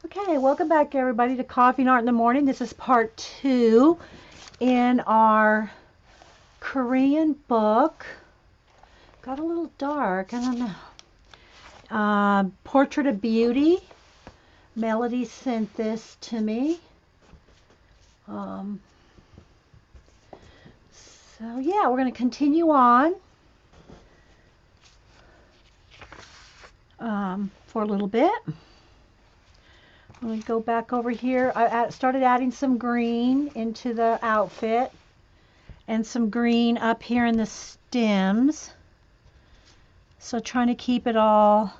Okay, welcome back everybody to Coffee and Art in the Morning. This is part 2 in our Korean book. Got a little dark, I don't know. Portrait of Beauty. Melody sent this to me. So yeah, we're going to continue on for a little bit. Let me go back over here. I started adding some green into the outfit and some green up here in the stems. So trying to keep it all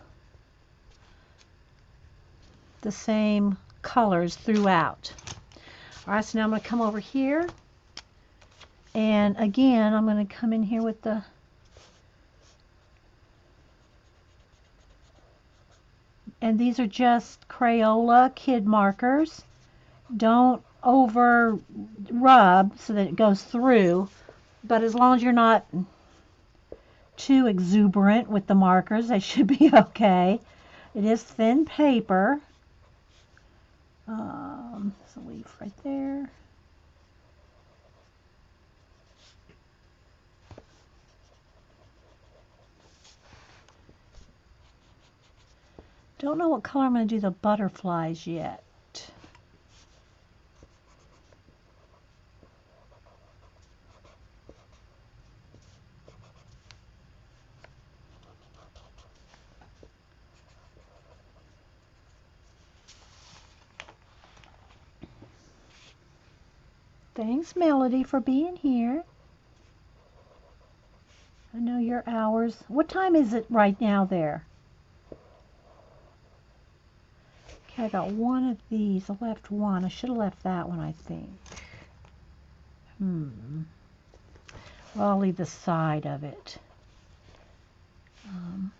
the same colors throughout. All right, so now I'm going to come over here. And again, I'm going to come in here with the and these are just Crayola kid markers. Don't over rub so that it goes through, but as long as you're not too exuberant with the markers, they should be okay. It is thin paper. There's a leaf right there. Don't know what color I'm going to do the butterflies yet. Thanks, Melody, for being here. I know your hours. What time is it right now there? Okay, I got one of these. I left one. I should have left that one, I think. Well, I'll leave the side of it. I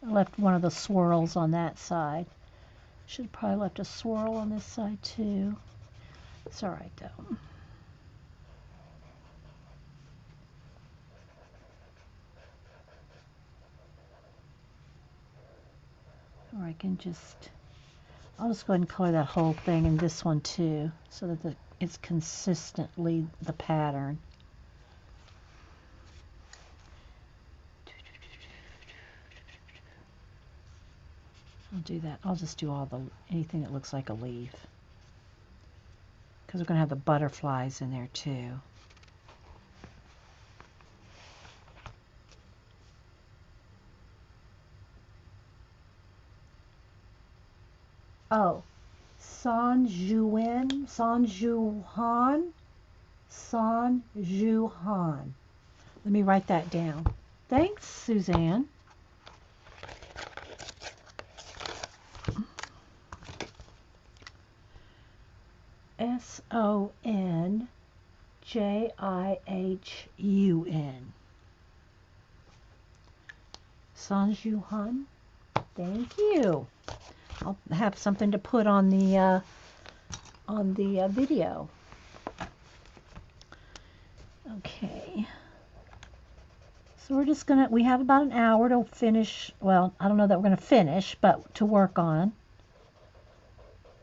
left one of the swirls on that side. Should have probably left a swirl on this side too. It's all right though. Or I can I'll just go ahead and color that whole thing and this one too, so that it's consistently the pattern. I'll do that. I'll just do anything that looks like a leaf, because we're going to have the butterflies in there too. Oh, Sonjihun. Let me write that down. Thanks, Suzanne. Sonjihun. Sonjihun. Thank you. I'll have something to put on the video. Okay. So we're just we have about an hour to finish. Well, I don't know that we're going to finish, but to work on.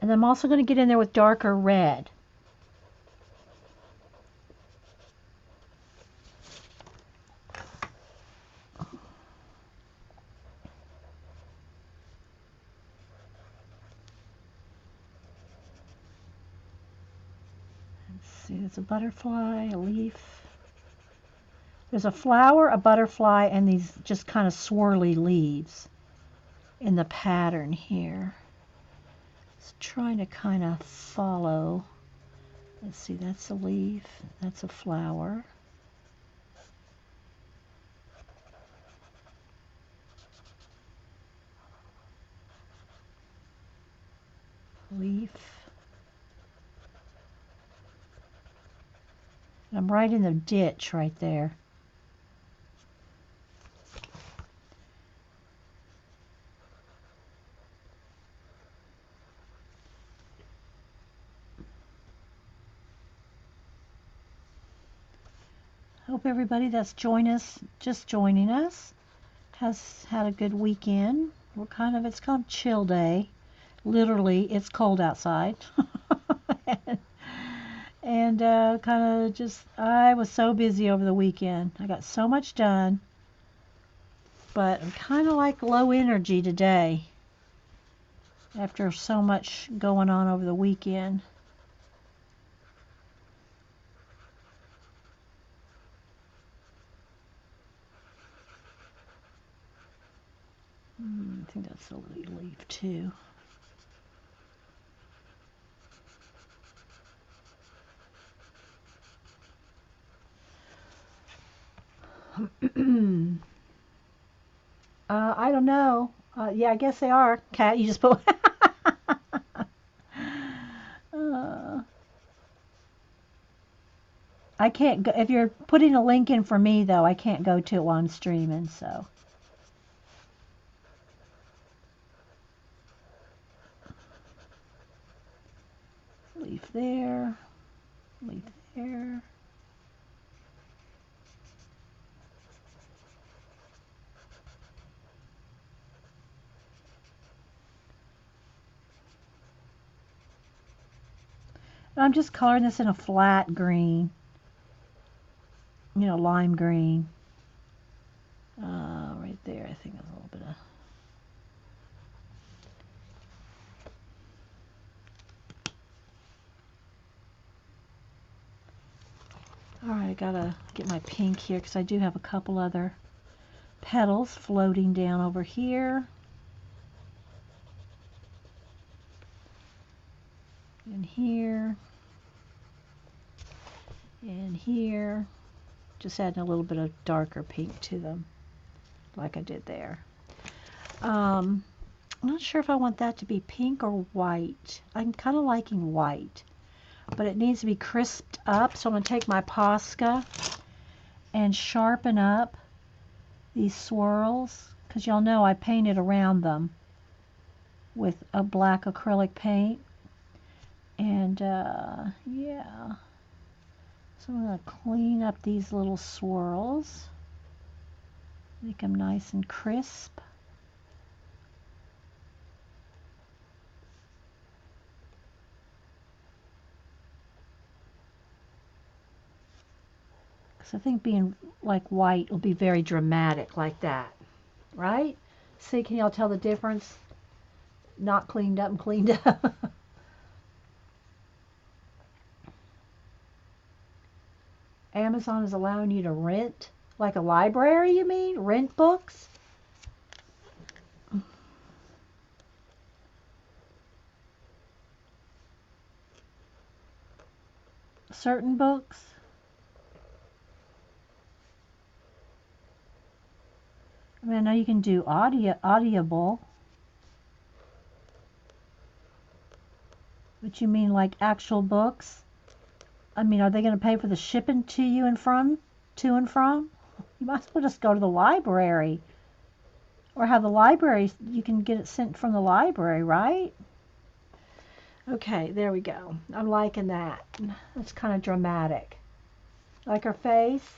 And I'm also going to get in there with darker red. Let's see, there's a butterfly, a leaf. There's a flower, a butterfly, and these just kind of swirly leaves in the pattern here. Just trying to kind of follow. Let's see, that's a leaf, that's a flower. Leaf. I'm right in the ditch right there. Hope everybody that's just joining us has had a good weekend it's kind of chill day. Literally, it's cold outside. and kind of just, I was so busy over the weekend. I got so much done, but I'm kind of like low energy today after so much going on over the weekend. I think that's a leaf too. I don't know. Yeah, I guess they are. Cat, you just put. uh, I can't go. If you're putting a link in for me, though, I can't go to it while I'm streaming, so. Leaf there. Leaf there. I'm just coloring this in a flat green. You know, lime green. Right there, I think a little bit of. Alright, I gotta get my pink here because I do have a couple other petals floating down over here. And here. And here. Just adding a little bit of darker pink to them, like I did there. I'm not sure if I want that to be pink or white. I'm kind of liking white, but it needs to be crisped up. So I'm going to take my Posca and sharpen up these swirls, because y'all know I painted around them with a black acrylic paint. And yeah, so I'm going to clean up these little swirls, make them nice and crisp. So I think being like white will be very dramatic like that, right? See, can y'all tell the difference? Not cleaned up and cleaned up. Amazon is allowing you to rent, like a library, you mean? Rent books? Certain books? I mean, I know you can do audible. But you mean like actual books? I mean, are they going to pay for the shipping to you and from? To and from? You might as well just go to the library. Or have the library, you can get it sent from the library, right? Okay, there we go. I'm liking that. That's kind of dramatic. Like her face?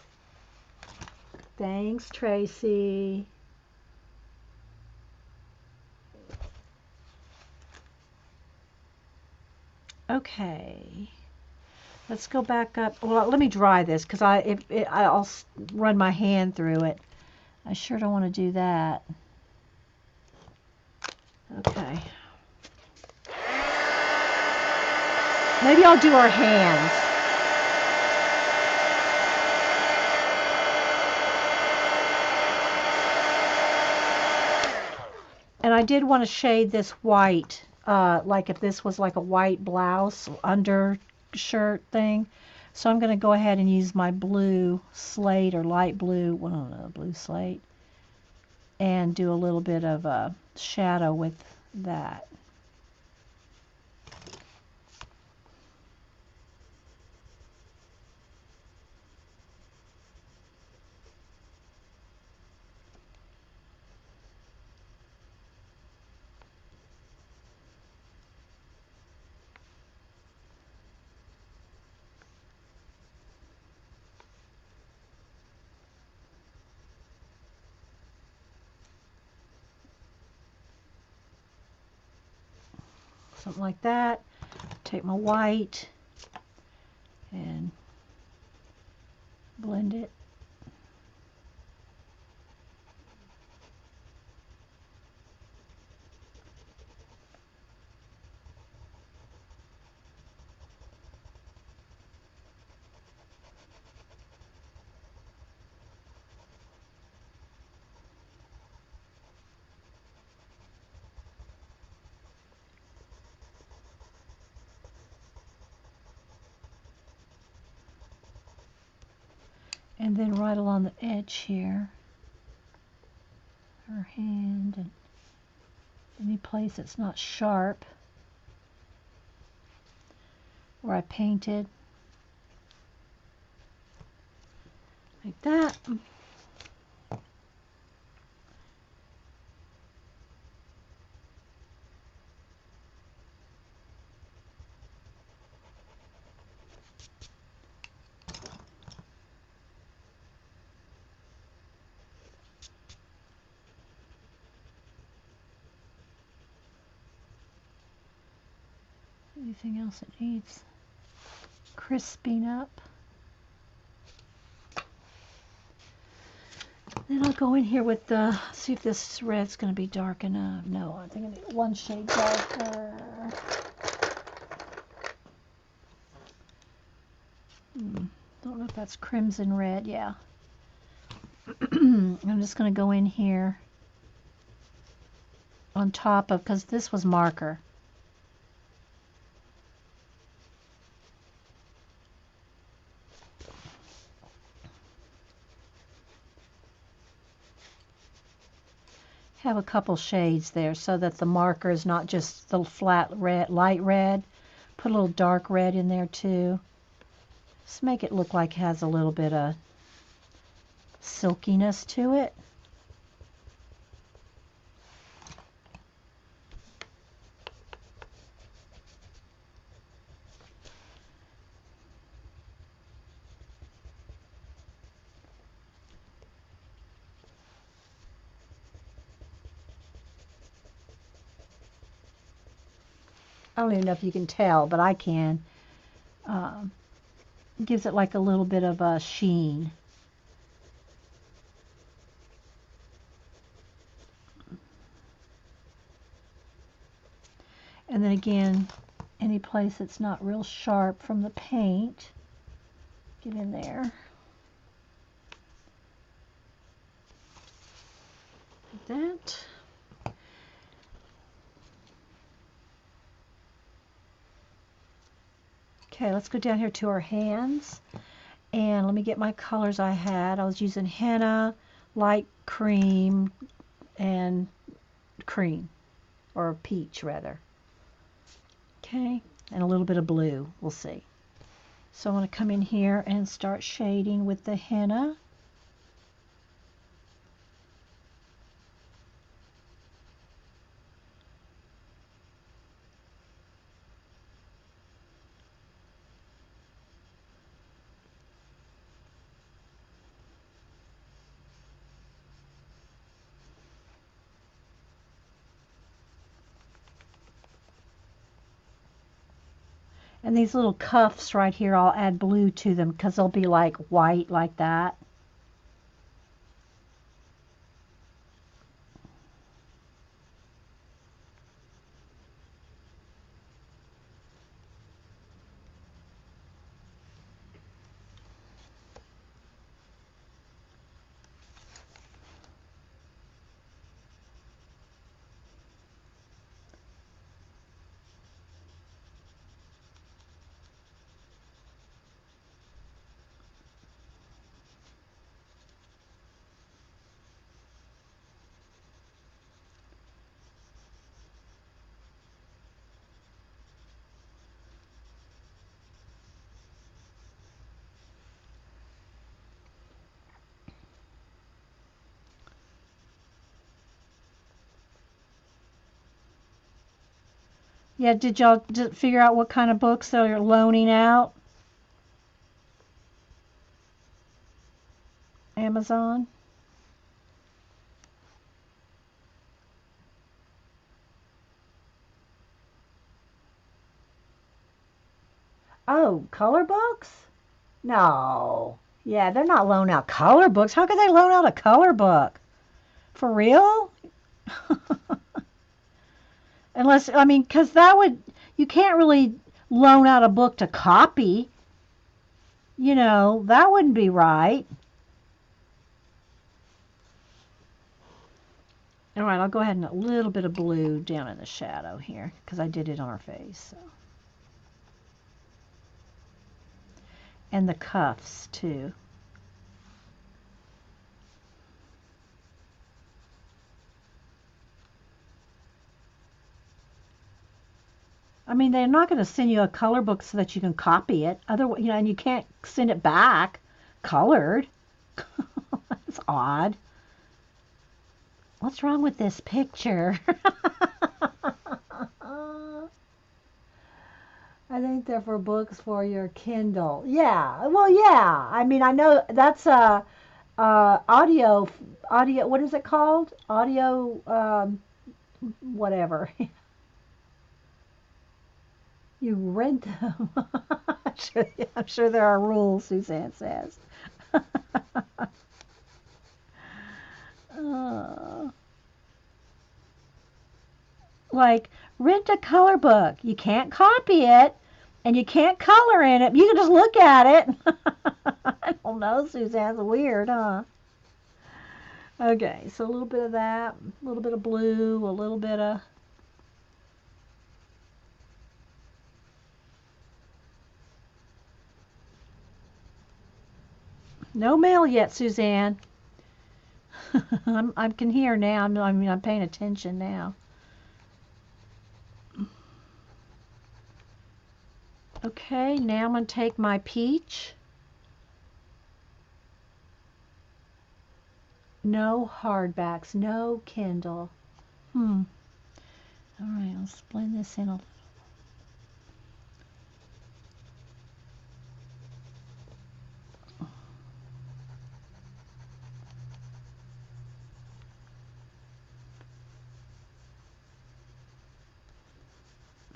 Thanks, Tracy. Okay. Let's go back up. Well, let me dry this because I'll run my hand through it. I sure don't want to do that. Okay. Maybe I'll do our hands. And I did want to shade this white, like if this was like a white blouse undershirt thing. So I'm going to go ahead and use my blue slate or light blue, well, I don't know, blue slate, and do a little bit of a shadow with that. something like that. Take my white and blend it. And then right along the edge here, her hand, and any place that's not sharp where I painted, like that. Anything else that needs crisping up? Then I'll go in here with the, see if this red's going to be dark enough. No, I think I need one shade darker. Don't know if that's crimson red. Yeah. I'm just going to go in here on top of, because this was marker. Have a couple shades there so that the marker is not just the flat red, light red. Put a little dark red in there too. Just make it look like it has a little bit of silkiness to it. I don't even know if you can tell, but I can. Gives it like a little bit of a sheen. And then again, any place that's not real sharp from the paint, get in there. Like that. Okay, let's go down here to our hands. And let me get my colors I had. I was using henna, light cream, and cream, or peach rather. Okay, and a little bit of blue, we'll see. So I want to come in here and start shading with the henna. And these little cuffs right here, I'll add blue to them because they'll be like white like that. Yeah, did y'all figure out what kind of books they're loaning out? Amazon? Oh, color books? No. Yeah, they're not loaning out color books. How could they loan out a color book? For real? Unless, I mean, because that would, you can't really loan out a book to copy. You know, that wouldn't be right. All right, I'll go ahead and a little bit of blue down in the shadow here because I did it on her face. So. And the cuffs, too. I mean, they're not going to send you a color book so that you can copy it. Otherwise, you know, and you can't send it back colored. That's odd. What's wrong with this picture? I think they're for books for your Kindle. Yeah. Well, yeah. I mean, I know that's a audio. What is it called? Audio. Whatever. You rent them. I'm sure there are rules, Suzanne says. uh, like, rent a color book. You can't copy it, and you can't color in it. You can just look at it. I don't know, Suzanne's weird, huh? Okay, so a little bit of that, a little bit of blue, a little bit of... No mail yet, Suzanne. I can hear now. I'm paying attention now. Okay, now I'm going to take my peach. No hardbacks, no Kindle. All right, let's blend this in a little.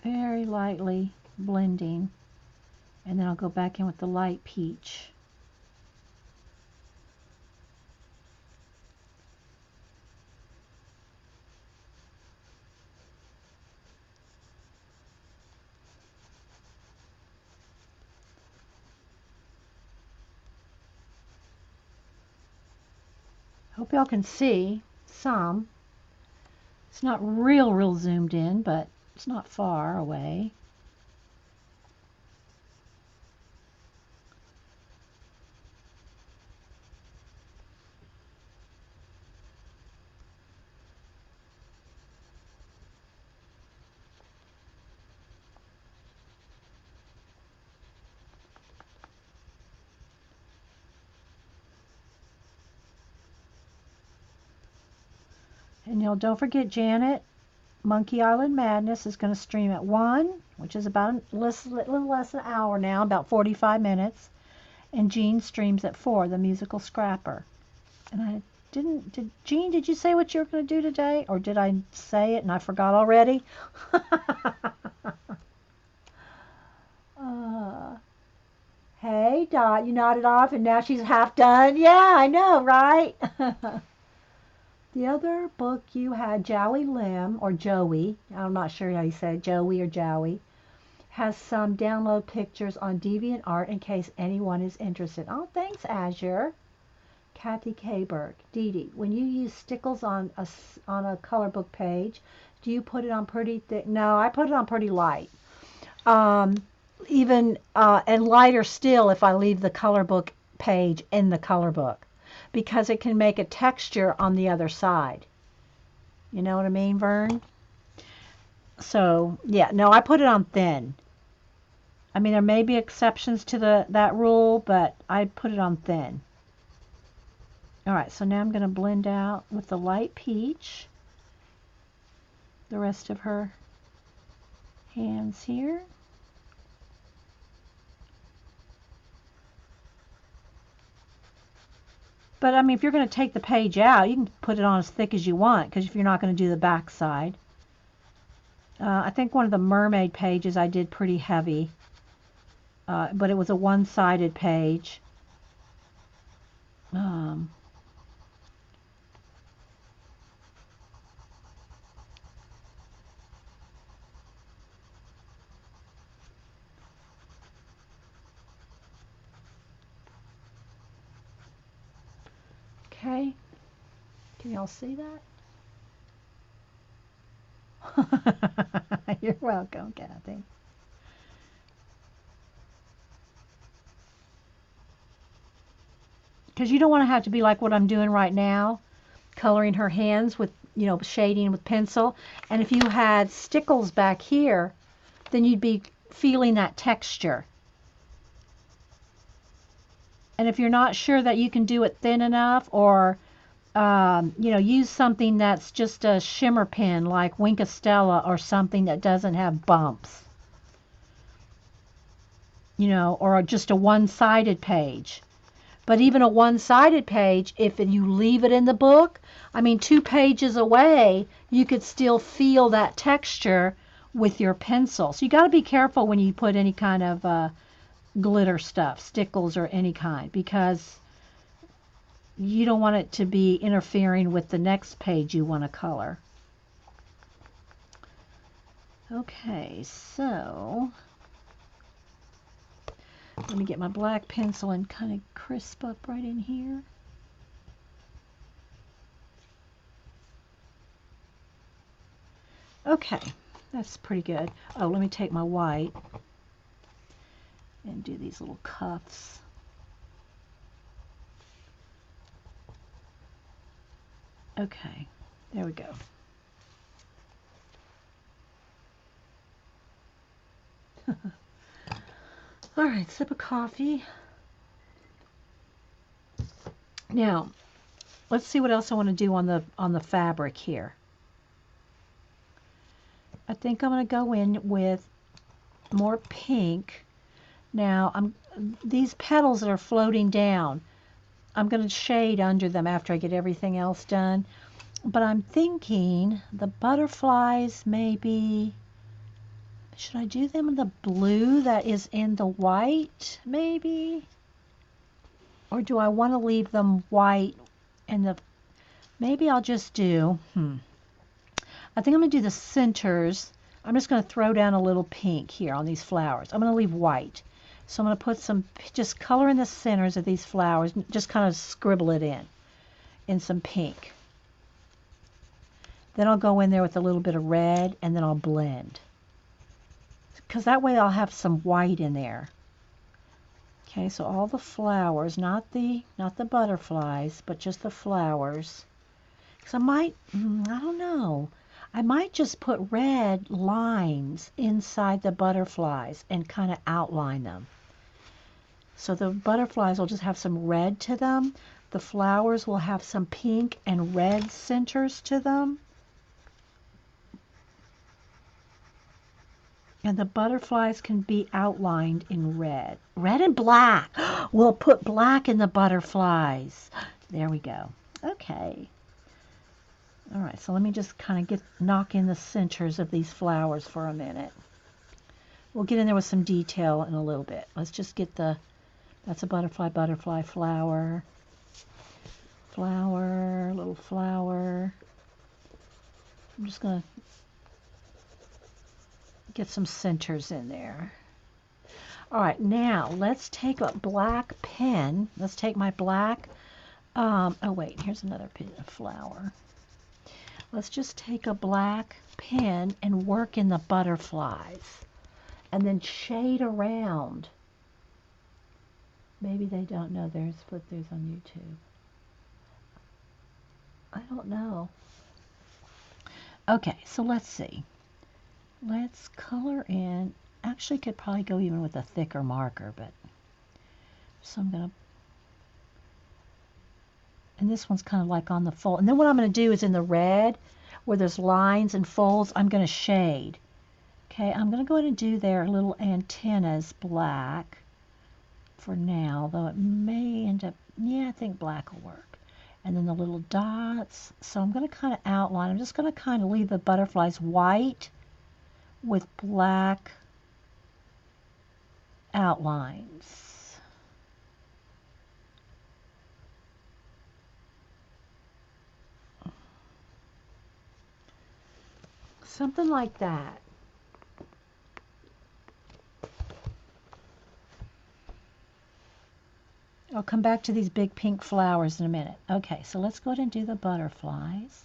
Very lightly blending. And then I'll go back in with the light peach. Hope y'all can see some. It's not real zoomed in, but it's not far away. And don't forget, Janet, Monkey Island Madness is going to stream at 1, which is about a little less than an hour now, about 45 minutes. And Jean streams at 4, the musical scrapper. And I Jean, did you say what you were going to do today? Or did I say it and I forgot already? Hey, Dot, you nodded off and now she's half done. Yeah, I know, right? The other book you had, Joey Lim, or Joey, I'm not sure how you say it, Joey or Joey, has some download pictures on DeviantArt in case anyone is interested. Oh, thanks, Azure. Kathy Kberg. Dee Dee, when you use stickles on a color book page, do you put it on pretty thick? No, I put it on pretty light. Even and lighter still if I leave the color book page in the color book, because it can make a texture on the other side. You know what I mean, Vern? So yeah, no, I put it on thin. I mean, there may be exceptions to that rule, but I put it on thin. All right, so now I'm going to blend out with the light peach the rest of her hands here. But I mean, if you're going to take the page out, you can put it on as thick as you want, because if you're not going to do the back side. I think one of the mermaid pages I did pretty heavy. but it was a one-sided page. Um, okay, can y'all see that? You're welcome, Kathy. Because you don't want to have to be like what I'm doing right now, coloring her hands with, shading with pencil. And if you had stickles back here, then you'd be feeling that texture. And if you're not sure that you can do it thin enough, or use something that's just a shimmer pen like Wink Stella or something that doesn't have bumps, or just a one-sided page. But even a one-sided page, if you leave it in the book, I mean, 2 pages away, you could still feel that texture with your pencil. So you got to be careful when you put any kind of glitter stuff, stickles or any kind, because you don't want it to be interfering with the next page you want to color. Okay, so let me get my black pencil and kind of crisp up right in here. Okay, that's pretty good. Oh, let me take my white and do these little cuffs. Okay, there we go. All right, sip of coffee. Now, let's see what else I want to do on the fabric here. I think I'm going to go in with more pink. Now, these petals that are floating down, I'm going to shade under them after I get everything else done. But I'm thinking the butterflies maybe, should I do them in the blue that is in the white maybe? Or do I want to leave them white and maybe I'll just do, I think I'm going to do the centers. I'm just going to throw down a little pink here on these flowers. I'm going to leave white. So I'm going to put just color in the centers of these flowers, just kind of scribble it in some pink. Then I'll go in there with a little bit of red, and then I'll blend. Because that way I'll have some white in there. Okay, so all the flowers, not the butterflies, but just the flowers. Because I don't know. I might just put red lines inside the butterflies and kind of outline them. So the butterflies will just have some red to them. The flowers will have some pink and red centers to them. And the butterflies can be outlined in red. Red and black. We'll put black in the butterflies. There we go. Okay. All right, so let me just kind of knock in the centers of these flowers for a minute. We'll get in there with some detail in a little bit. Let's just get that's a butterfly, flower, little flower. I'm just going to get some centers in there. All right, now let's take a black pen. Let's take my black, oh wait, here's another flower. Let's just take a black pen and work in the butterflies and then shade around. Maybe they don't know there's flip-throughs on YouTube. I don't know. Okay, so let's see. Let's color in. Actually, could probably go even with a thicker marker, but so I'm going to, and this one's kind of like on the fold. And then what I'm going to do is in the red, where there's lines and folds, I'm going to shade. Okay, I'm going to go ahead and do their little antennas black for now, though it may end up, yeah, I think black will work. And then the little dots. So I'm going to kind of outline. I'm just going to kind of leave the butterflies white with black outlines. Something like that. I'll come back to these big pink flowers in a minute. Okay, so let's go ahead and do the butterflies.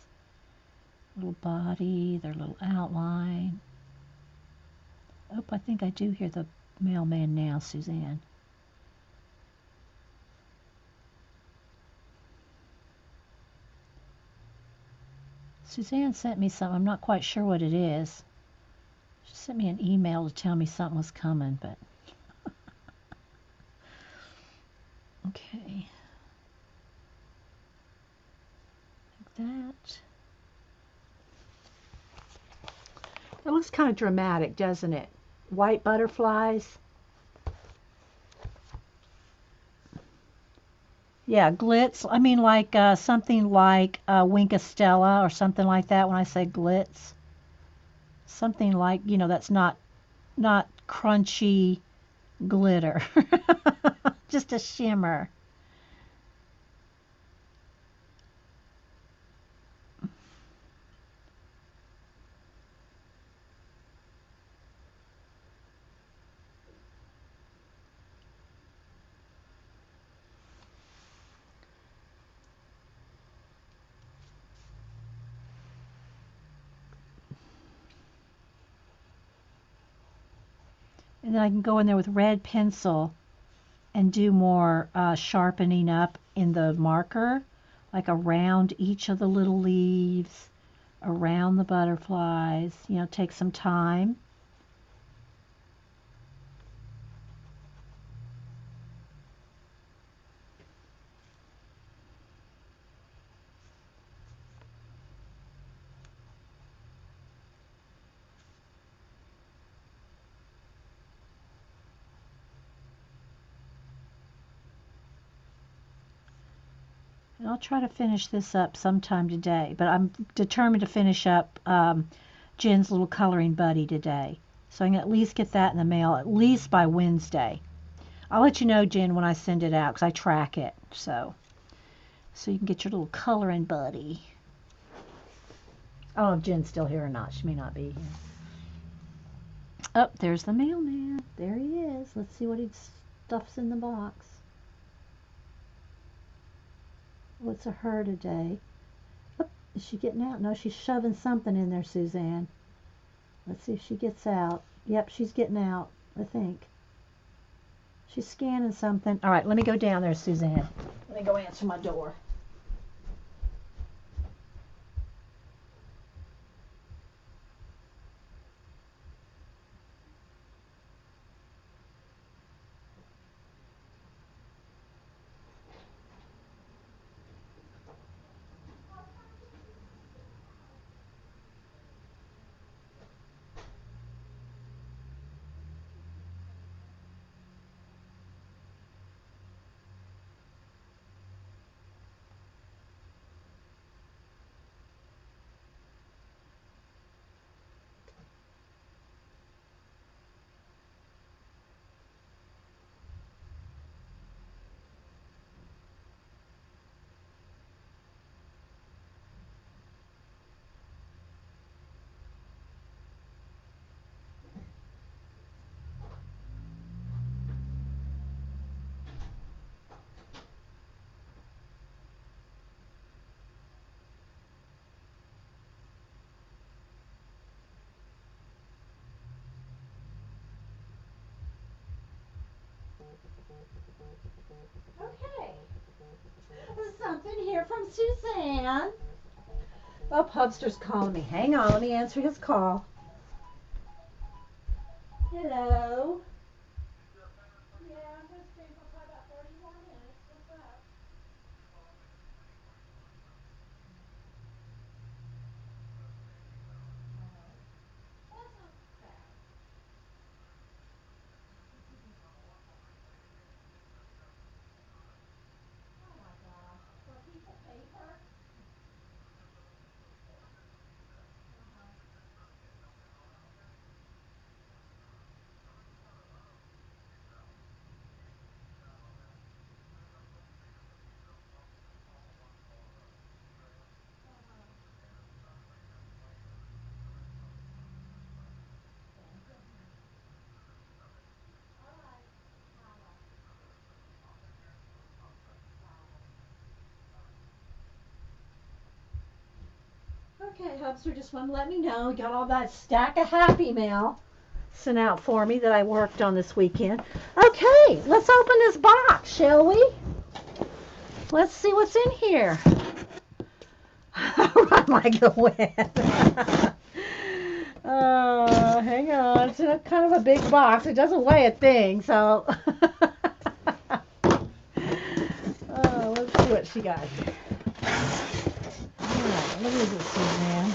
Little body, their little outline. Oh, I think I do hear the mailman now, Suzanne. Suzanne sent me something. I'm not quite sure what it is. She sent me an email to tell me something was coming, but okay. Like that. It looks kind of dramatic, doesn't it? White butterflies. Yeah, glitz. I mean, like something like Winkastella or something like that. When I say glitz, something like, that's not crunchy glitter, just a shimmer. And then I can go in there with red pencil and do more sharpening up in the marker, like around each of the little leaves, around the butterflies. Take some time. And I'll try to finish this up sometime today, but I'm determined to finish up Jen's little coloring buddy today. So I can at least get that in the mail at least by Wednesday. I'll let you know, Jen, when I send it out because I track it. So you can get your little coloring buddy. I don't know if Jen's still here or not. She may not be here. Oh, there's the mailman. There he is. Let's see what he stuffs in the box. What's a her today? Oh, is she getting out? No, she's shoving something in there, Suzanne. Let's see if she gets out. Yep, she's getting out, I think. She's scanning something. All right, let me go down there, Suzanne. Let me go answer my door. Okay. Something here from Suzanne. Oh, Pubster's calling me. Hang on, let me answer his call. Hello. Yeah, I'm going to stay for probably about 30 more minutes. What's up? Well, that's not bad. Oh my gosh. For a piece of paper? Uh-huh. Okay, Hubster just wanted to let me know. Got all that stack of Happy Mail sent out for me that I worked on this weekend. Okay, let's open this box, shall we? Let's see what's in here. Run like the wind. Hang on. It's in a kind of a big box. It doesn't weigh a thing, so. Let's see what she got here. Alright, what is it, Suzanne?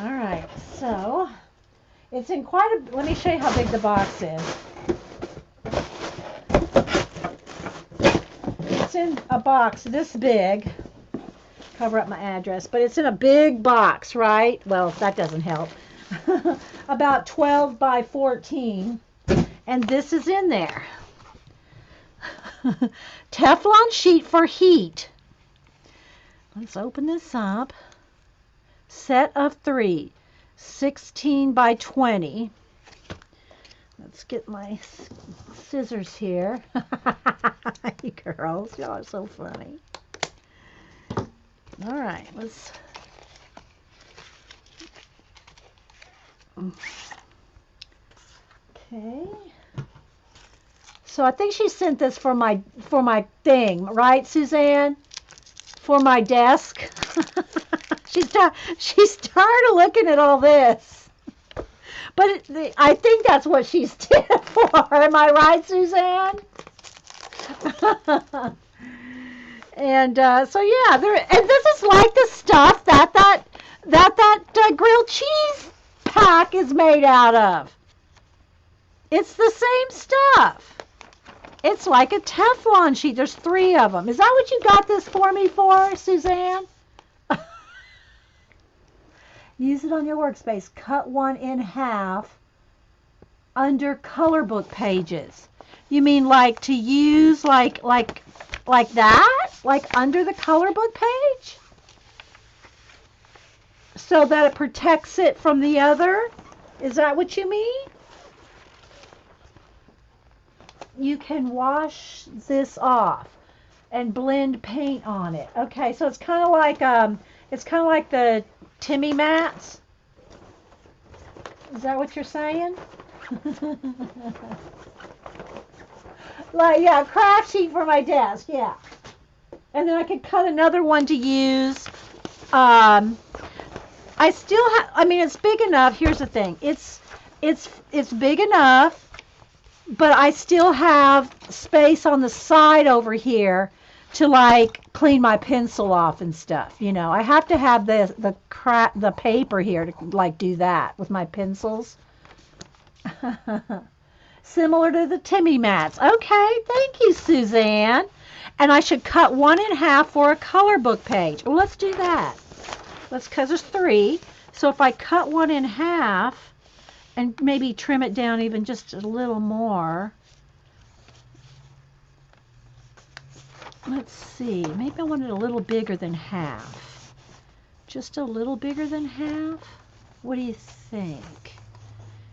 Alright, so it's in quite a. Let me show you how big the box is. It's in a box this big. Cover up my address, but it's in a big box, right? Well, that doesn't help. About 12 by 14, and this is in there. Teflon sheet for heat. Let's open this up. Set of 3, 16 by 20. Let's get my scissors here. You girls, y'all are so funny. All right, let's. Okay. So I think she sent this for my thing, right, Suzanne? For my desk. She's tired of looking at all this. But I think that's what she's did it for. Am I right, Suzanne? And so yeah, and this is like the stuff that grilled cheese pack is made out of. It's the same stuff. It's like a Teflon sheet. There's 3 of them. Is that what you got this for me for, Suzanne? Use it on your workspace. Cut one in half under color book pages. You mean like to use like that? Like under the color book page? So that it protects it from the other? Is that what you mean? You can wash this off and blend paint on it. Okay, so it's kind of like the Timmy mats. Is that what you're saying? Like, yeah, craft sheet for my desk, yeah. And then I could cut another one to use. I still have, I mean, it's big enough. Here's the thing. It's big enough, but I still have space on the side over here to like clean my pencil off and stuff. You know, I have to have the paper here to like do that with my pencils. Similar to the Timmy mats. Okay, thank you, Suzanne. And I should cut one in half for a color book page. Well, let's do that. Because there's 3. So if I cut one in half and maybe trim it down even just a little more. Let's see. Maybe I want it a little bigger than half. Just a little bigger than half? What do you think?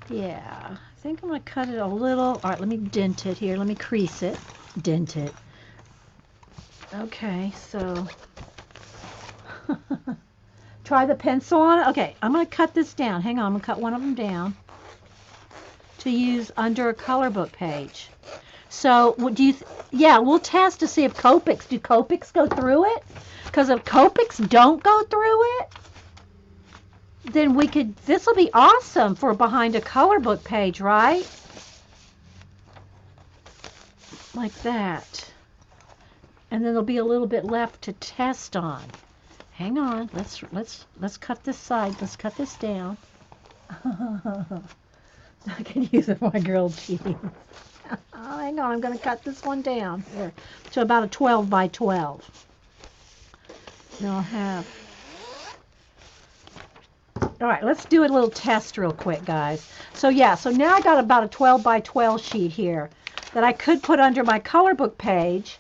Yeah, I think I'm going to cut it a little. All right, let me dent it here. Let me crease it. Dent it. Okay, so try the pencil on it. Okay, I'm going to cut this down. Hang on, I'm going to cut one of them down to use under a color book page. So, do you? Yeah, we'll test to see if Copics. Do Copics go through it? Because if Copics don't go through it, then we could. This will be awesome for behind a color book page, right? Like that. And then there'll be a little bit left to test on. Hang on. Let's cut this side. Let's cut this down. I can use it for my grilled cheese. Oh, hang on. I'm going to cut this one down here to about a 12 by 12. Then I'll have. All right, let's do a little test real quick, guys. So yeah, so now I got about a 12 by 12 sheet here that I could put under my color book page,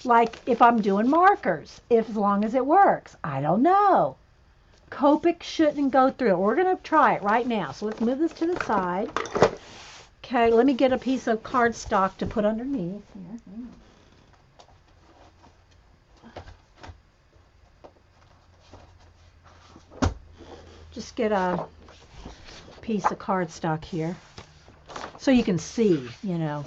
like if I'm doing markers, as long as it works. I don't know. Copic shouldn't go through it. We're going to try it right now. So let's move this to the side. Okay, let me get a piece of cardstock to put underneath here. Hang on. just get a piece of cardstock here so you can see, you know.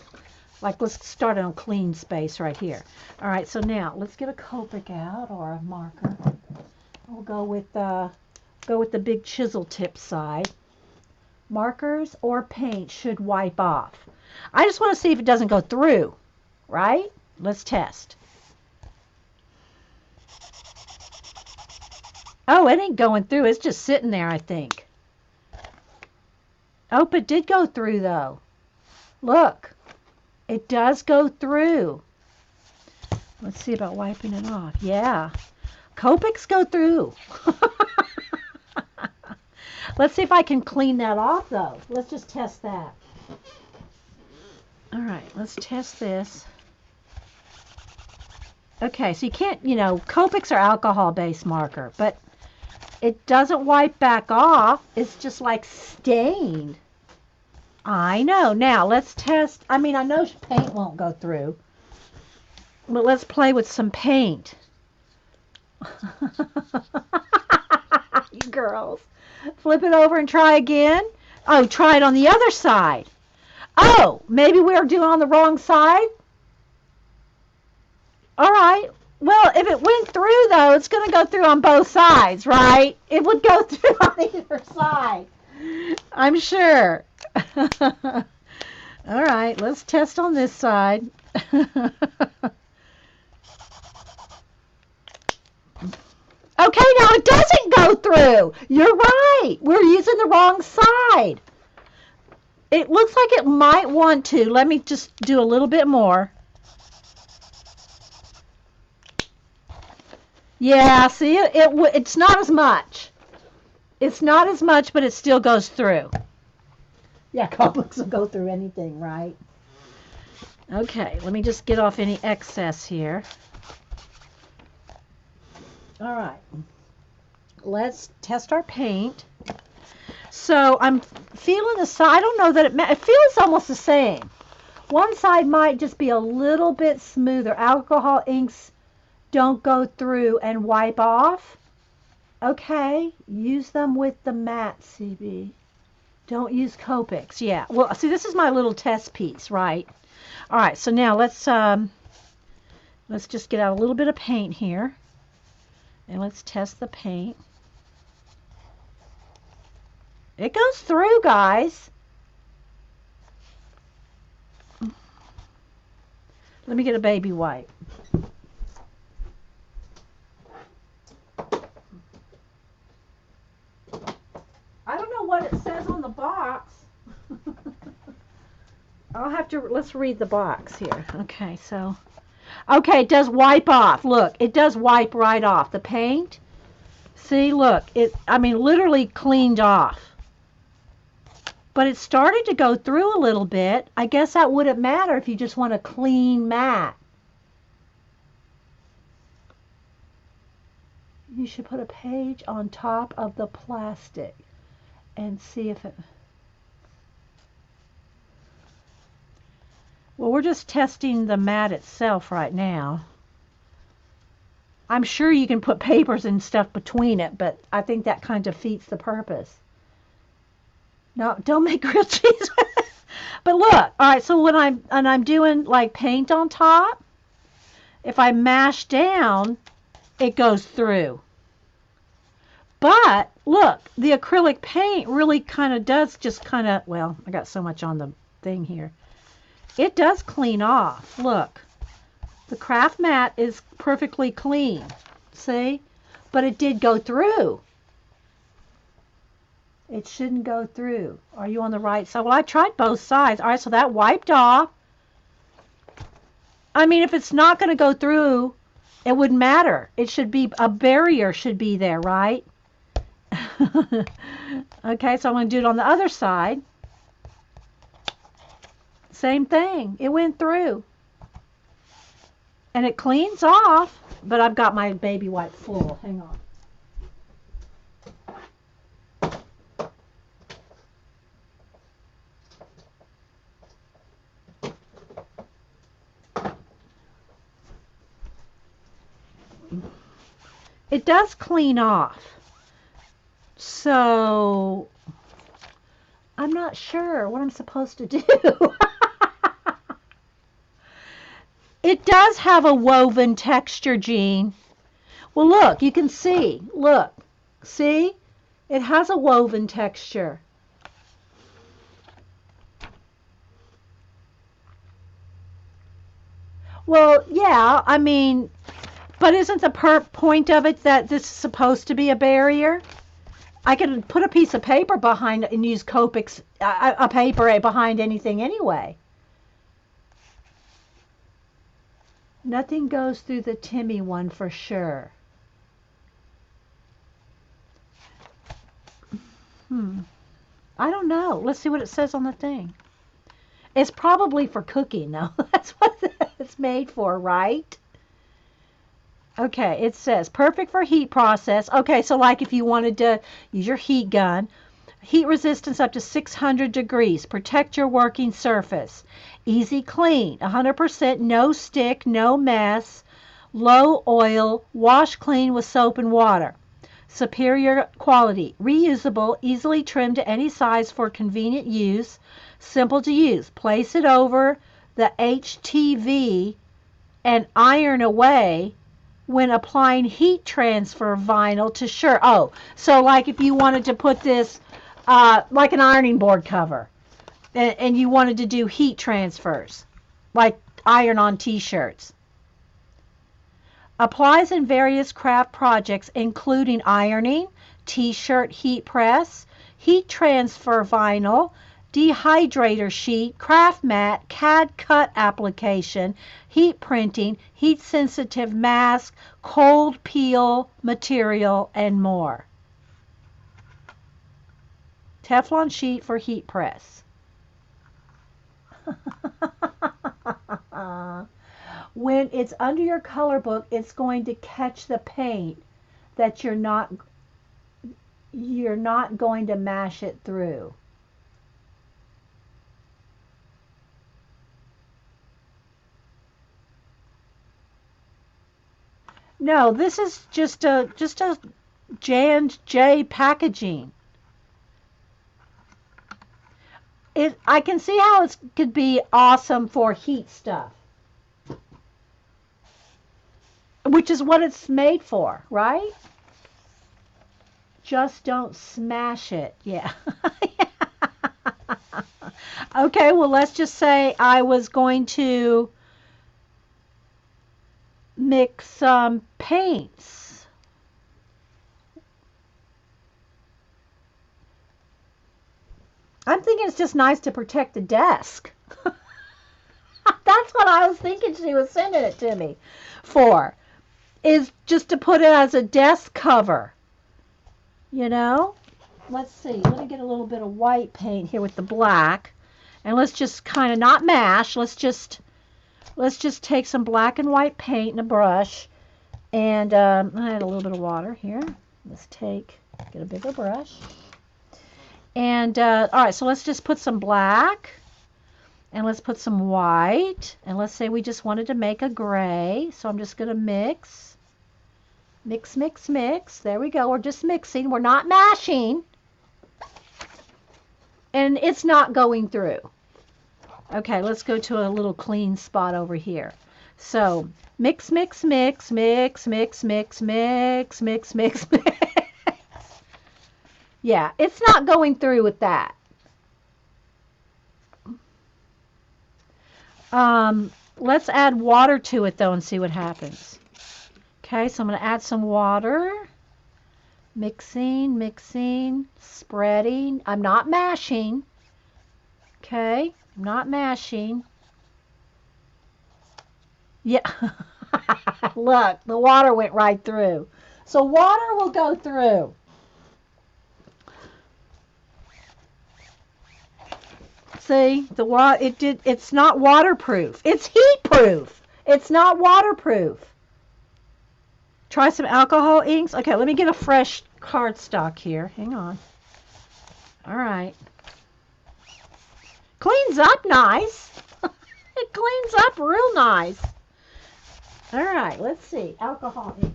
Like, let's start on clean space right here. All right, so now let's get a Copic out or a marker. We'll go with the big chisel tip side. Markers or paint should wipe off. I just want to see if it doesn't go through, right? Let's test. Oh, it ain't going through. It's just sitting there, I think. Oh, it did go through, though. Look. It does go through. Let's see about wiping it off. Yeah. Copics go through. Let's see if I can clean that off, though. Let's just test that. All right, let's test this. Okay, so you can't, you know, Copics are alcohol-based marker, but it doesn't wipe back off. It's just like stained. I know. Now, let's test. I mean, I know paint won't go through, but let's play with some paint. You girls. Flip it over and try again. Oh, try it on the other side. Oh, maybe we're doing on the wrong side. All right. Well, if it went through, though, it's going to go through on both sides, right? It would go through on either side. I'm sure. All right, let's test on this side. Okay, now it doesn't go through. You're right. We're using the wrong side. It looks like it might want to. Let me just do a little bit more. Yeah, see, it's not as much. It's not as much, but it still goes through. Yeah, Copics will go through anything, right? Okay, let me just get off any excess here. All right. Let's test our paint. So I'm feeling the side. I don't know that it feels almost the same. One side might just be a little bit smoother. Alcohol inks don't go through and wipe off. Okay, use them with the matte, CB. Don't use Copics. Yeah. Well, see, this is my little test piece, right? All right. So now let's just get out a little bit of paint here, and let's test the paint. It goes through, guys. Let me get a baby wipe. I don't know what it says on the box. I'll have to, let's read the box here. Okay, so, okay, it does wipe off. Look, it does wipe right off. The paint, see, look, I mean, literally cleaned off. But it started to go through a little bit. I guess that wouldn't matter if you just want a clean mat. You should put a page on top of the plastic and see if it... Well, we're just testing the mat itself right now. I'm sure you can put papers and stuff between it, but I think that kind of defeats the purpose. No, don't make grilled cheese. But look, all right, so when I'm doing like paint on top, if I mash down, it goes through. But look, the acrylic paint really kind of does just kind of, well, I got so much on the thing here. It does clean off. Look, the craft mat is perfectly clean. See? But it did go through. It shouldn't go through. Are you on the right side? Well, I tried both sides. All right, so that wiped off. I mean, if it's not going to go through, it wouldn't matter. It should be, a barrier should be there, right? Okay, so I'm going to do it on the other side. Same thing. It went through. And it cleans off, but I've got my baby wipe full. Hang on. It does clean off. So I'm not sure what I'm supposed to do. It does have a woven texture, Jean. Well, look, you can see. Look. See? It has a woven texture. Well, yeah, I mean, but isn't the point of it that this is supposed to be a barrier? I could put a piece of paper behind and use Copics, a paper behind anything anyway. Nothing goes through the Timmy one for sure. I don't know. Let's see what it says on the thing. It's probably for cooking, though. That's what it's made for, right? Okay, it says perfect for heat process. Okay, so like if you wanted to use your heat gun, heat resistance up to 600 degrees. Protect your working surface. Easy clean. 100% no stick, no mess. Low oil. Wash clean with soap and water. Superior quality. Reusable. Easily trimmed to any size for convenient use. Simple to use. Place it over the HTV and iron away when applying heat transfer vinyl to shirt. Oh, so like if you wanted to put this like an ironing board cover and you wanted to do heat transfers, like iron on t-shirts. Applies in various craft projects including ironing, t-shirt heat press, heat transfer vinyl, dehydrator sheet, craft mat, CAD cut application, heat printing, heat sensitive mask, cold peel material, and more. Teflon sheet for heat press. When it's under your color book, it's going to catch the paint that you're not going to mash it through. No, this is just a J&J packaging. I can see how it could be awesome for heat stuff, which is what it's made for, right? Just don't smash it. Yeah. Okay, well, let's just say I was going to mix some paints. I'm thinking it's just nice to protect the desk. That's what I was thinking she was sending it to me for, is just to put it as a desk cover. You know? Let's see. Let me get a little bit of white paint here with the black. And let's just kind of not mash. Let's just take some black and white paint in a brush. And I had a little bit of water here. Let's get a bigger brush. And all right, so let's just put some black. And let's put some white. And let's say we just wanted to make a gray. So I'm just going to mix. Mix, mix, mix. There we go. We're just mixing. We're not mashing. And it's not going through. Okay, let's go to a little clean spot over here. So mix, mix, mix, mix, mix, mix, mix, mix, mix, mix. Yeah, it's not going through with that. Let's add water to it though and see what happens. Okay, so I'm going to add some water. Mixing, mixing, spreading. I'm not mashing. Okay, I'm not mashing. Yeah. Look, the water went right through. So water will go through. See, it's not waterproof. It's heat proof. It's not waterproof. Try some alcohol inks. Okay, let me get a fresh cardstock here. Hang on. All right. Cleans up nice. It cleans up real nice. All right, let's see. Alcohol inks.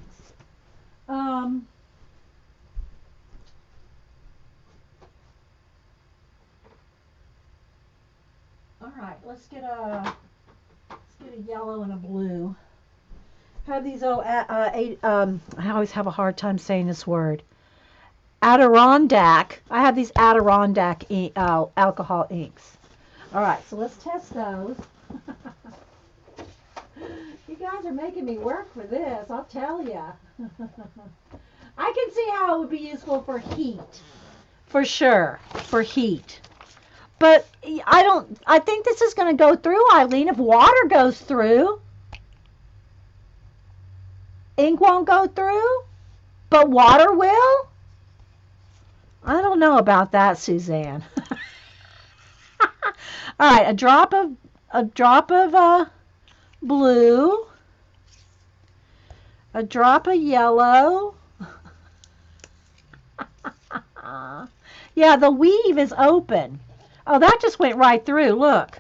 All right, let's get a yellow and a blue. I have these I always have a hard time saying this word. Adirondack. I have these Adirondack alcohol inks. All right, so let's test those. You guys are making me work for this, I'll tell you. I can see how it would be useful for heat. For sure, for heat. But I think this is going to go through, Eileen, if water goes through. Ink won't go through, but water will? I don't know about that, Suzanne. All right, a drop of blue, a drop of yellow. Yeah, the weave is open. Oh, that just went right through. Look.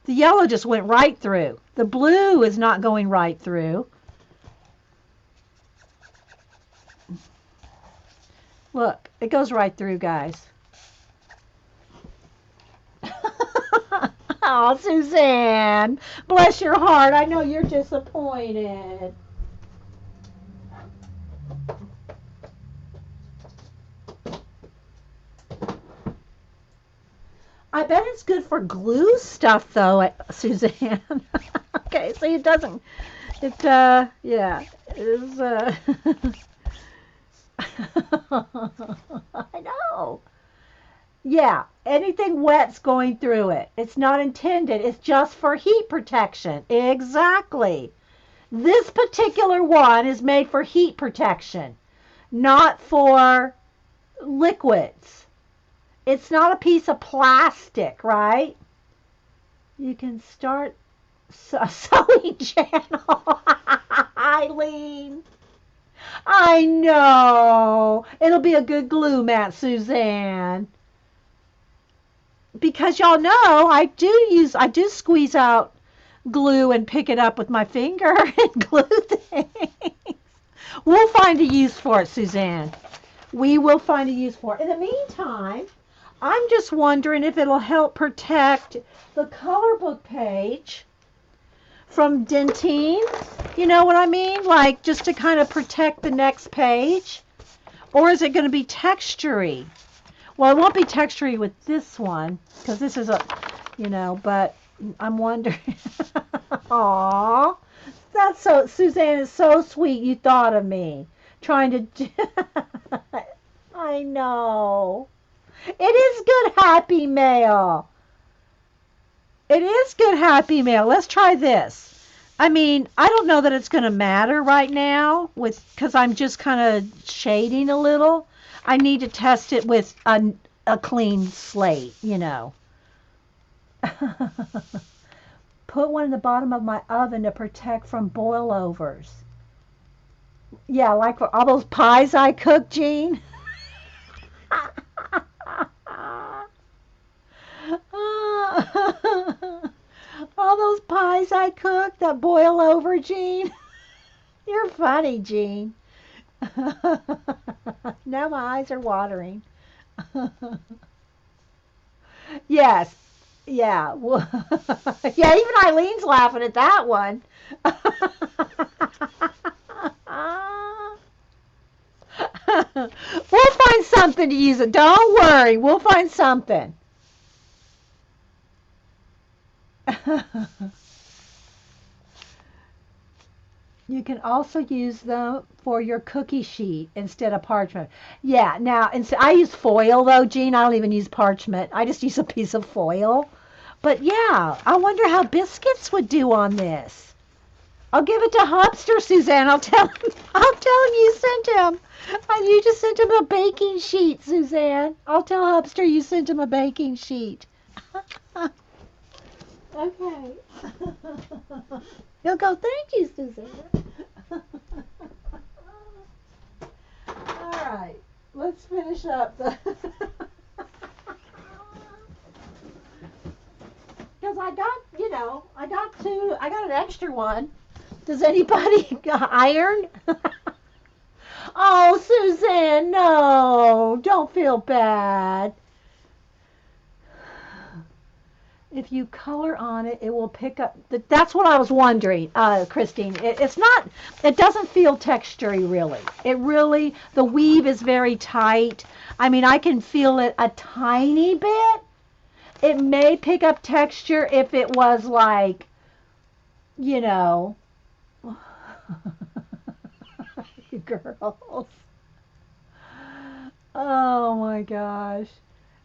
The yellow just went right through. The blue is not going right through. Look, it goes right through, guys. Oh, Suzanne, bless your heart. I know you're disappointed. I bet it's good for glue stuff, though, Suzanne. Okay, so it doesn't. Yeah, it is. I know. Yeah, anything wet's going through it. It's not intended. It's just for heat protection. Exactly. This particular one is made for heat protection, not for liquids. It's not a piece of plastic, right? You can start a sewing channel. Eileen. I know. It'll be a good glue mat, Suzanne. Because y'all know I do squeeze out glue and pick it up with my finger and glue things. We'll find a use for it, Suzanne. We will find a use for it. In the meantime, I'm just wondering if it'll help protect the color book page from denting. You know what I mean? Like just to kind of protect the next page. Or is it going to be textury? Well, it won't be textury with this one because this is but I'm wondering. Aww. That's so, Suzanne is so sweet. You thought of me. Trying to do. I know. It is good happy mail. It is good happy mail. Let's try this. I mean, I don't know that it's going to matter right now because I'm just kind of shading a little. I need to test it with a clean slate, Put one in the bottom of my oven to protect from boilovers. Yeah, like for all those pies I cook, Jean. All those pies I cook that boil over, Jean. You're funny, Jean. Now my eyes are watering. Yes. Yeah. Yeah, even Eileen's laughing at that one. We'll find something to use it. Don't worry. We'll find something. You can also use them for your cookie sheet instead of parchment. Yeah, now, I use foil, though, Jean. I don't even use parchment. I just use a piece of foil. But, yeah, I wonder how biscuits would do on this. I'll give it to Hubster, Suzanne. I'll tell him you sent him. And you just sent him a baking sheet, Suzanne. I'll tell Hubster you sent him a baking sheet. Okay. He'll go, thank you, Suzanne. All right. Let's finish up the... Because I got an extra one. Does anybody iron? Oh, Suzanne, no. Don't feel bad. If you color on it, it will pick up. That's what I was wondering, Christine. It's not. It doesn't feel textury really. It really. The weave is very tight. I mean, I can feel it a tiny bit. It may pick up texture if it was like, you know, you girls. Oh my gosh.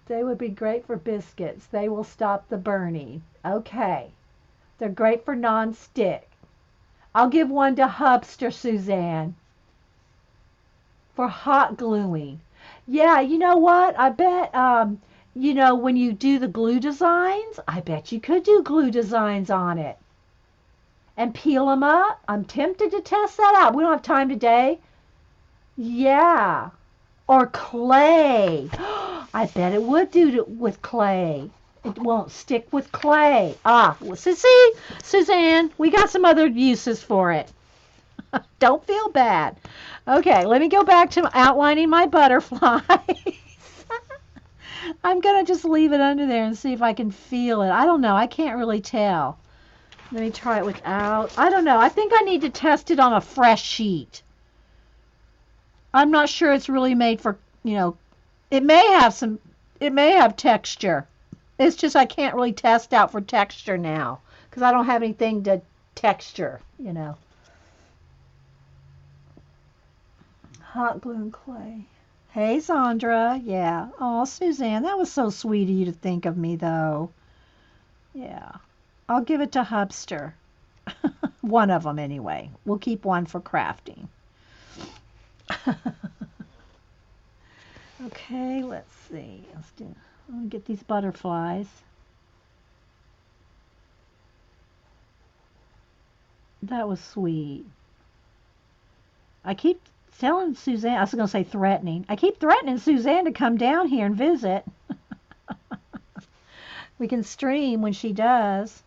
They would be great for biscuits. They will stop the burning. Okay. They're great for non-stick. I'll give one to Hubster, Suzanne, for hot gluing. Yeah, you know what? I bet, when you do the glue designs, I bet you could do glue designs on it and peel them up. I'm tempted to test that out. We don't have time today. Yeah. Or clay. I bet it would do with clay. It won't stick with clay. Well, see, Suzanne, we got some other uses for it. Don't feel bad. Okay, let me go back to outlining my butterflies. I'm going to just leave it under there and see if I can feel it. I don't know. I can't really tell. Let me try it without. I don't know. I think I need to test it on a fresh sheet. I'm not sure it's really made for, it may have texture. It's just I can't really test out for texture now because I don't have anything to texture, Hot glue and clay. Hey, Sandra. Yeah. Oh, Suzanne, that was so sweet of you to think of me, though. Yeah. I'll give it to Hubster. One of them, anyway. We'll keep one for crafting. Okay, let's see. I'm going to get these butterflies. That was sweet. I keep telling Suzanne, I was going to say threatening. I keep threatening Suzanne to come down here and visit. We can stream when she does.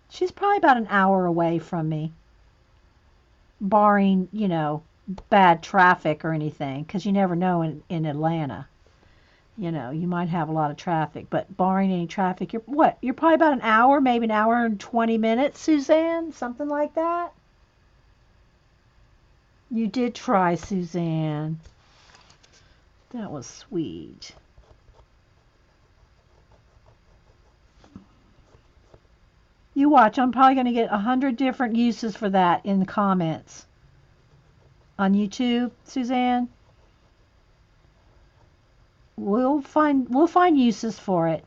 She's probably about an hour away from me. Barring, bad traffic or anything, because you never know in Atlanta. You might have a lot of traffic, but barring any traffic, you're probably about an hour, maybe an hour and 20 minutes, Suzanne? Something like that? You did try, Suzanne. That was sweet. You watch, I'm probably going to get 100 different uses for that in the comments. On YouTube, Suzanne? We'll find uses for it.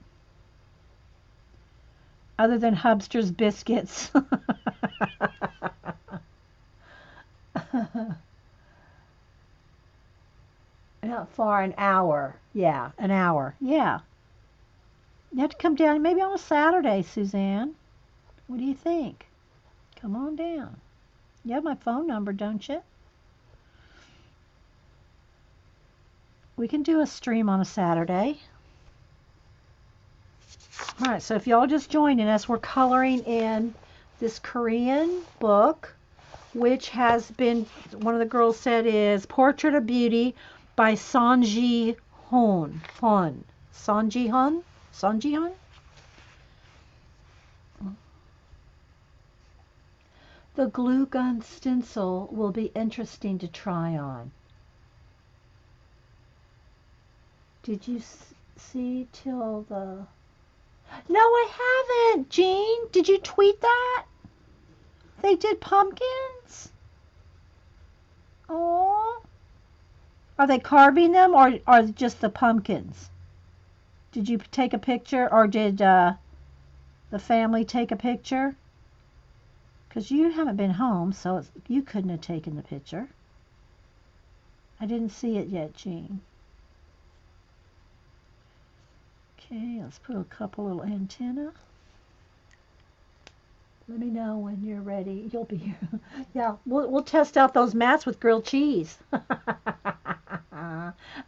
Other than Hubster's biscuits. Not far, an hour. Yeah, an hour. Yeah. You have to come down maybe on a Saturday, Suzanne. What do you think? Come on down. You have my phone number, don't you? We can do a stream on a Saturday. All right, so if y'all just joining us, we're coloring in this Korean book, which has been, one of the girls said, is Portrait of Beauty by Sonjihun. Sonjihun? The glue gun stencil will be interesting to try on. Did you see till the... No, I haven't, Jean. Did you tweet that? They did pumpkins? Oh. Are they carving them or just the pumpkins? Did you take a picture or did the family take a picture? Because you haven't been home, so you couldn't have taken the picture. I didn't see it yet, Jean. Okay, let's put a couple little antenna. Let me know when you're ready. You'll be here. Yeah, we'll test out those mats with grilled cheese.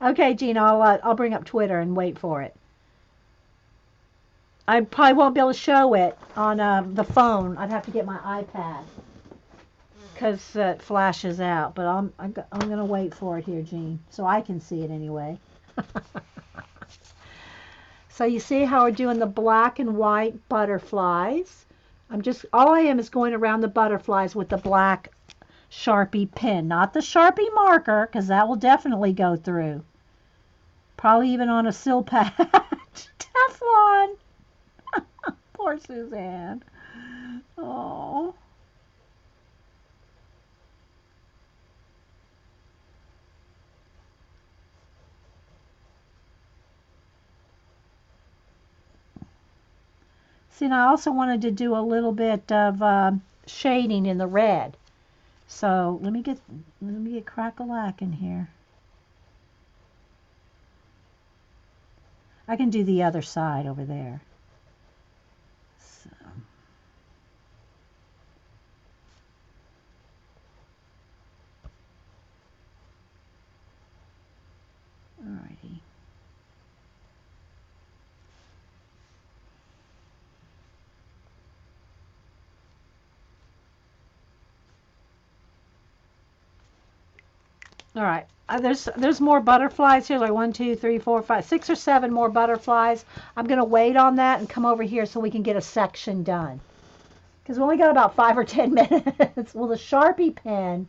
Okay, Jean, I'll bring up Twitter and wait for it. I probably won't be able to show it on the phone. I'd have to get my iPad because it flashes out. But I'm gonna wait for it here, Jean, so I can see it anyway. So you see how we're doing the black and white butterflies. All I am is going around the butterflies with the black Sharpie pen, not the Sharpie marker, because that will definitely go through. Probably even on a Silpat. Teflon. Poor Suzanne. Oh. See, and I also wanted to do a little bit of shading in the red. So let me get Crack-a-Lack in here. I can do the other side over there. So. Alrighty. All right. There's more butterflies here, like 1, 2, 3, 4, 5, 6 or 7 more butterflies. I'm gonna wait on that and come over here so we can get a section done. Because we only got about 5 or 10 minutes. Will the Sharpie pen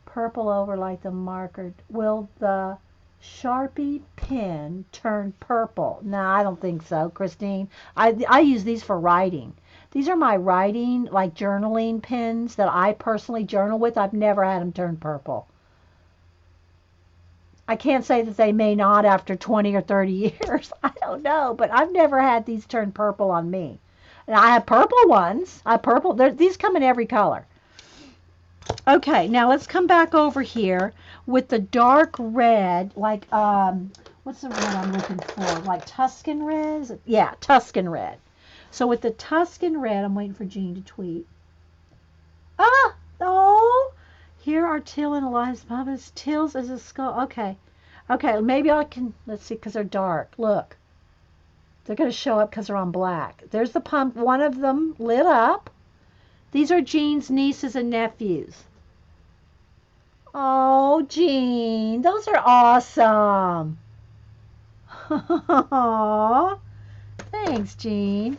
purple over like the marker? Will the Sharpie pen turn purple? No, I don't think so, Christine. I use these for writing. These are my writing, like journaling pens that I personally journal with. I've never had them turn purple. I can't say that they may not after 20 or 30 years. I don't know, but I've never had these turn purple on me. And I have purple ones. These come in every color. Okay, now let's come back over here with the dark red, like, what's the red I'm looking for? Like Tuscan red? Yeah, Tuscan red. So with the Tuscan red, I'm waiting for Jean to tweet. Ah, oh, here are Till and Eliza's Papa's. Till's is a skull. Okay. Okay, maybe I can, let's see, because they're dark. Look. They're going to show up because they're on black. There's the pump. One of them lit up. These are Jean's nieces and nephews. Oh, Jean. Those are awesome. Aww. Thanks, Jean.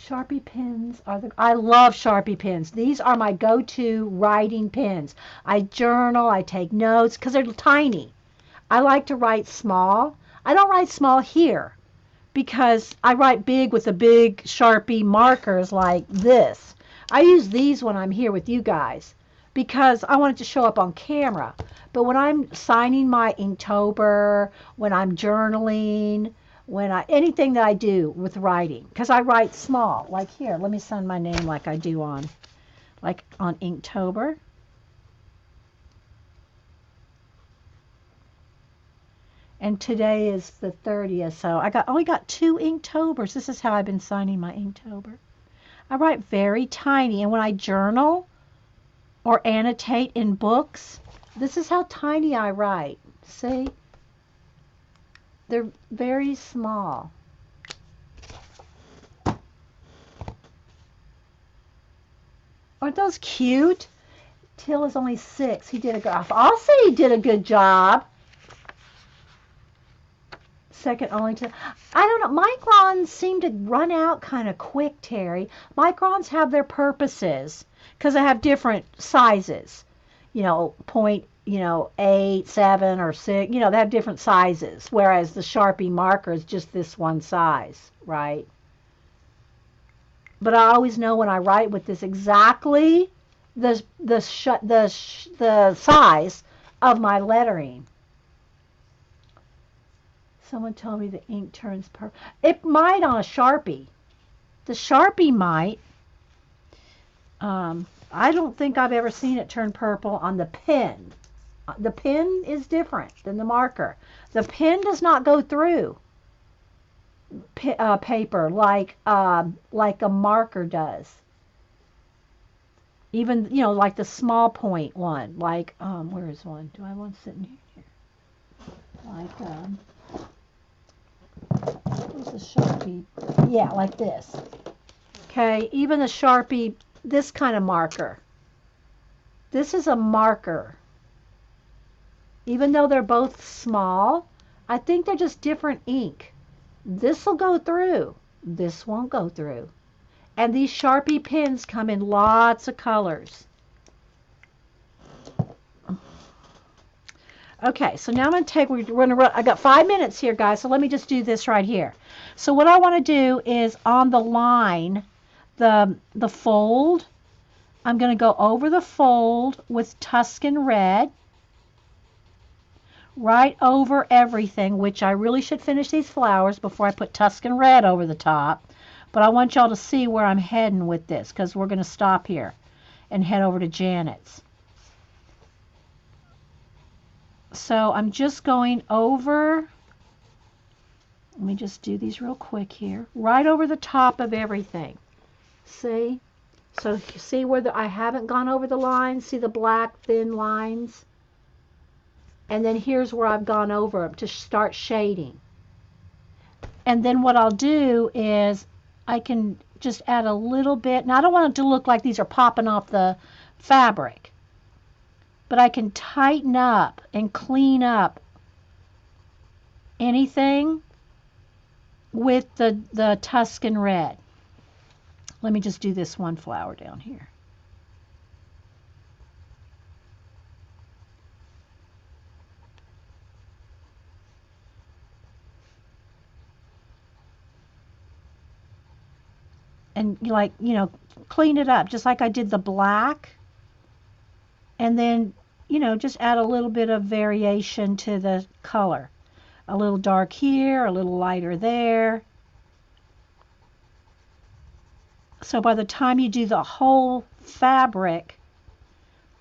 Sharpie pens I love Sharpie pens. These are my go-to writing pens. I journal, I take notes because they're tiny. I like to write small. I don't write small here because I write big with the big Sharpie markers like this. I use these when I'm here with you guys because I want it to show up on camera. But when I'm signing my Inktober, when I'm journaling, anything that I do with writing, because I write small, like here, let me sign my name like I do on Inktober. And today is the 30th, so I only got 2 Inktobers. This is how I've been signing my Inktober. I write very tiny, and when I journal or annotate in books, this is how tiny I write. See? They're very small. Aren't those cute? Till is only 6. He did a good job. I'll say he did a good job. Second only to, I don't know, microns seem to run out kind of quick, Terry. Microns have their purposes because they have different sizes. Point, 8, 7, or 6, they have different sizes, whereas the Sharpie marker is just this one size, right? But I always know when I write with this exactly the size of my lettering. Someone told me the ink turns purple. It might on a Sharpie. The Sharpie might. I don't think I've ever seen it turn purple on the pen. The pen is different than the marker. The pen does not go through paper like a marker does. Even, like the small point one. Like, where is one? Do I have one sitting here? Like, where's the Sharpie? Yeah, like this. Okay, even the Sharpie, this kind of marker. This is a marker. Even though they're both small, I think they're just different ink. This will go through. This won't go through. And these Sharpie pens come in lots of colors. Okay, so now I'm going to take, we're going to run, I got 5 minutes here, guys, so let me just do this right here. So what I want to do is on the line, the fold, I'm going to go over the fold with Tuscan Red, right over everything, which I really should finish these flowers before I put Tuscan Red over the top. But I want y'all to see where I'm heading with this, because we're going to stop here and head over to Janet's. So I'm just going over, let me just do these real quick here, right over the top of everything. See? So you see where I haven't gone over the lines? See the black thin lines? And then here's where I've gone over them to start shading. And then what I'll do is I can just add a little bit. Now I don't want it to look like these are popping off the fabric, but I can tighten up and clean up anything with the Tuscan Red. Let me just do this one flower down here. And like, you know, clean it up just like I did the black. And then, you know, just add a little bit of variation to the color. A little dark here, a little lighter there. So by the time you do the whole fabric,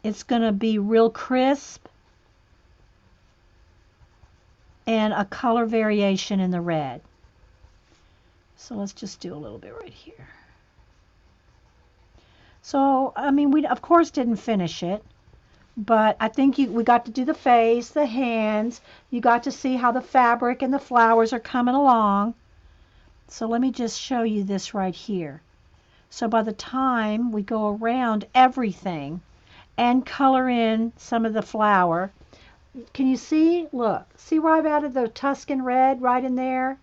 it's going to be real crisp and a color variation in the red. So let's just do a little bit right here. So, I mean, we of course didn't finish it, but I think we got to do the face, the hands. You got to see how the fabric and the flowers are coming along. So let me just show you this right here. So by the time we go around everything and color in some of the flower, can you see? Look, see where I've added the Tuscan Red right in there?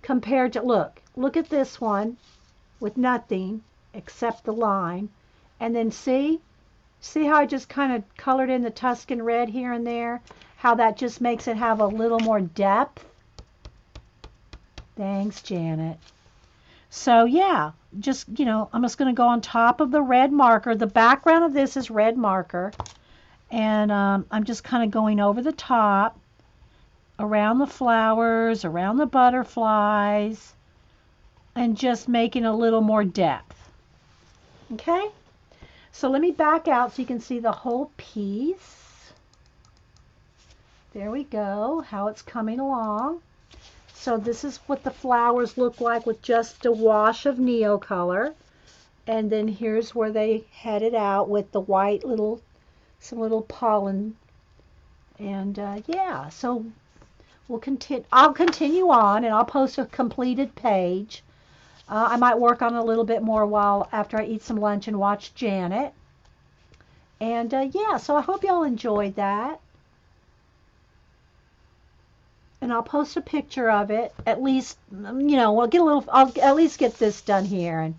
Compared to, look at this one with nothing except the line. And then see how I just kind of colored in the Tuscan Red here and there? How that just makes it have a little more depth? Thanks, Janet. So yeah, just, you know, I'm just going to go on top of the red marker. The background of this is red marker. And I'm just kind of going over the top, around the flowers, around the butterflies, and just making a little more depth. Okay? So let me back out so you can see the whole piece. There we go, how it's coming along. So this is what the flowers look like with just a wash of Neo color. And then here's where they headed out with the white some little pollen. And yeah, so I'll continue on, and I'll post a completed page. I might work on it a little bit more while after I eat some lunch and watch Janet. And yeah, so I hope y'all enjoyed that. And I'll post a picture of it. At least, you know, I'll at least get this done here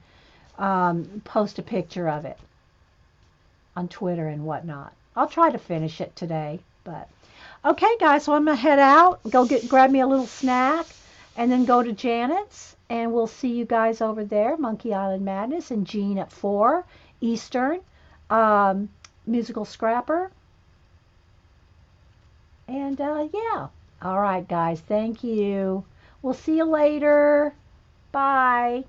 and post a picture of it on Twitter and whatnot. I'll try to finish it today, but okay, guys. So I'm gonna head out, grab me a little snack, and then go to Janet's. And we'll see you guys over there, Monkey Island Madness, and Jean at 4 Eastern, Musical Scrapper. And yeah. All right, guys. Thank you. We'll see you later. Bye.